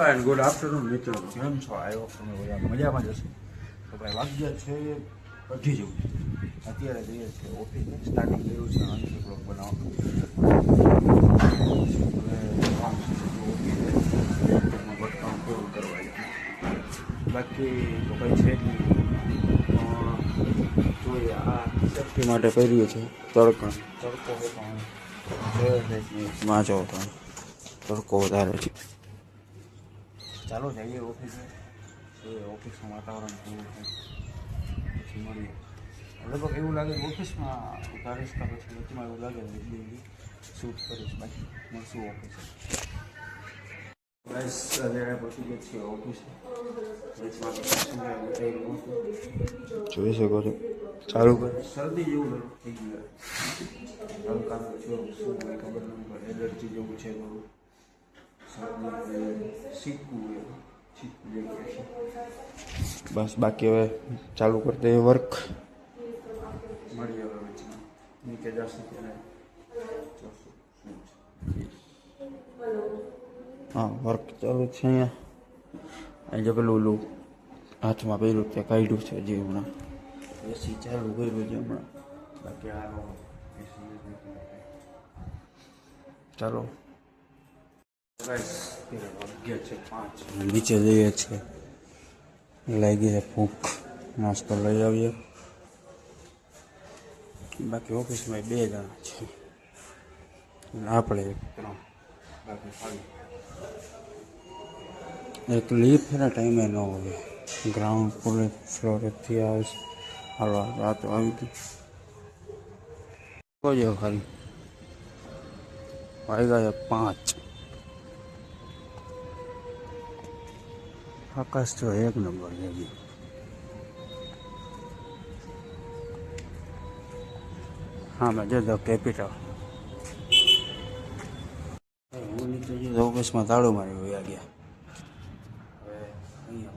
Good afternoon મિત્રો, કેમ છો? આવ્યો તમે બધા મજામાં જશો તો ભાઈ વાગ્યા છે 2:30 જેવું. અત્યારે જઈએ છીએ ઓફિસે. સ્ટાર્ટિંગ કર્યું છે અંતિમ બ્લોગ બનાવવાનું. વર્કઆઉટ પૂરું કરવા બાકી તો કંઈ છે જ નહીં. જોઈએ આ સેફ્ટી માટે પહેરીએ છીએ તડકો છે પણ માં જો તડકો વધારે છે. ચાલો જઈએ ઓફિસે. ઓફિસનું વાતાવરણ કેવું છે પછી મળીએ. લગભગ એવું લાગે કે ઓફિસમાં ઉતારીશ તો પછી વચમાં એવું લાગે કે શૂટ કરીશ. બાકી મળશું ઓફિસે. બસ અત્યારે પહોંચી ગયા છીએ ઓફિસે. જોઈ શકો છો ચાલુ કરે શરદી જેવું થઈ ગયું. હલકા શું ખબર નહીં પડે. એલર્જી જેવું છે થોડું. બસ બાકી હવે ચાલુ કરી દઈએ વર્ક. મળીએ હવે વચમાં નીચે જશું ત્યારે હા વર્ક ચાલુ છે અહીંયા. અહીં જે પેલું ઓલું હાથમાં પહેર્યું તે કાઢ્યું છે હજી હમણાં. એસી ચાલુ કર્યું છે હમણાં. બાકી આ ચાલો નીચે જઈએ છીએ. લાગી છે ભૂખ, નાસ્તો લઈ આવીએ. બાકી ઓફિસમાં 2 જણા છે, આપણે 3. બાકી ખાલી એક લીફના ટાઈમે ન હોય. ગ્રાઉન્ડ ફ્લોરેથી આવે છે. હાલો આ તો આવી ગયું. જોજો ખાલી વાગ્યા 5. આકાશ તો 1 નંબર છે. હા મેં જો કેપિટલ. હું નીચે જઈએ ઓફિસમાં તાળું મારી વયા ગયા. હવે અહીંયા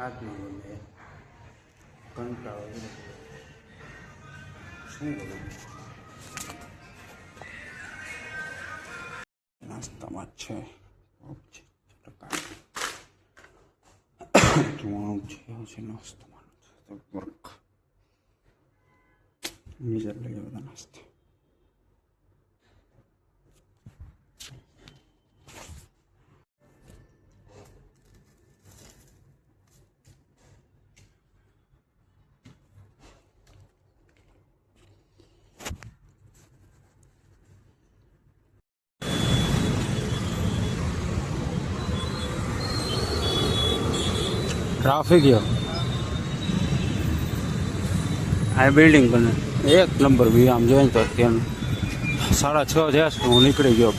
આટલું કંટાળો શું કરું. નાસ્તામાં છે જોવાનું છે નાસ્તામાં વર્ક નીચે લઈએ બધા નાસ્તા. ટ્રાફિક આ બિલ્ડિંગ બને 1 નંબર બી. આમ જોઈએ તો ત્યાં 6:30 થયા હું નીકળી ગયો.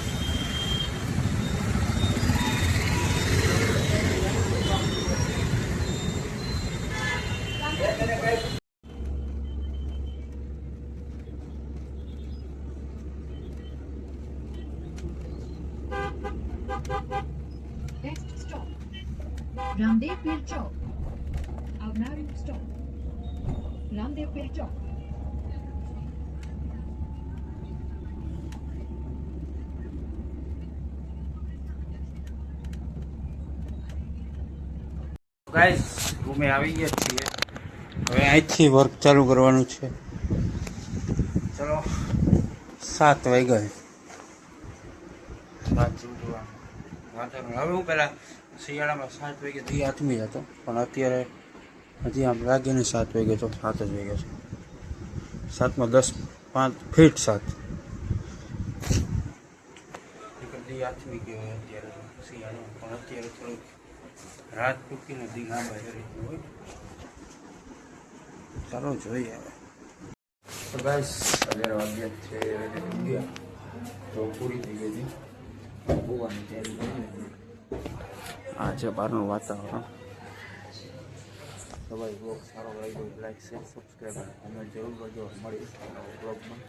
रामदेव पीर चौक आवनार स्टॉप रामदेव पीर चौक. ગાઈસ રૂમે આવી ગયા છીએ. હવે અહીંથી વર્ક ચાલુ કરવાનું છે. ચલો 7 વાગ્યા. 7 જેવું હવે હું પહેલાં શિયાળામાં 7 વાગે દી આથમી જતો, પણ અત્યારે હજી આમ લાગે ને 7 વાગે તો 7 જ વાગ્યા છે. 7માં 10 5 ફીટ 7 દી આથમી ગયો હોય અત્યારે શિયાળામાં. પણ અત્યારે થોડુંક રાત ટૂંકીને દી લાંબા કરી હોય. ચાલો જોઈએ હવે. તો ગાઈસ 11 વાગ્યા છે. ગયા તો પૂરી થઈ ગઈ હતી. ગોવાની તૈયારી કરી. આ છે બહારનું વાતાવરણ. તો ભાઈ બ્લોગ સારો લાગ્યો લાઈક શેર સબસ્ક્રાઈબ અને કોમેન્ટ જરૂર કરજો. મળીશ બ્લોગમાં.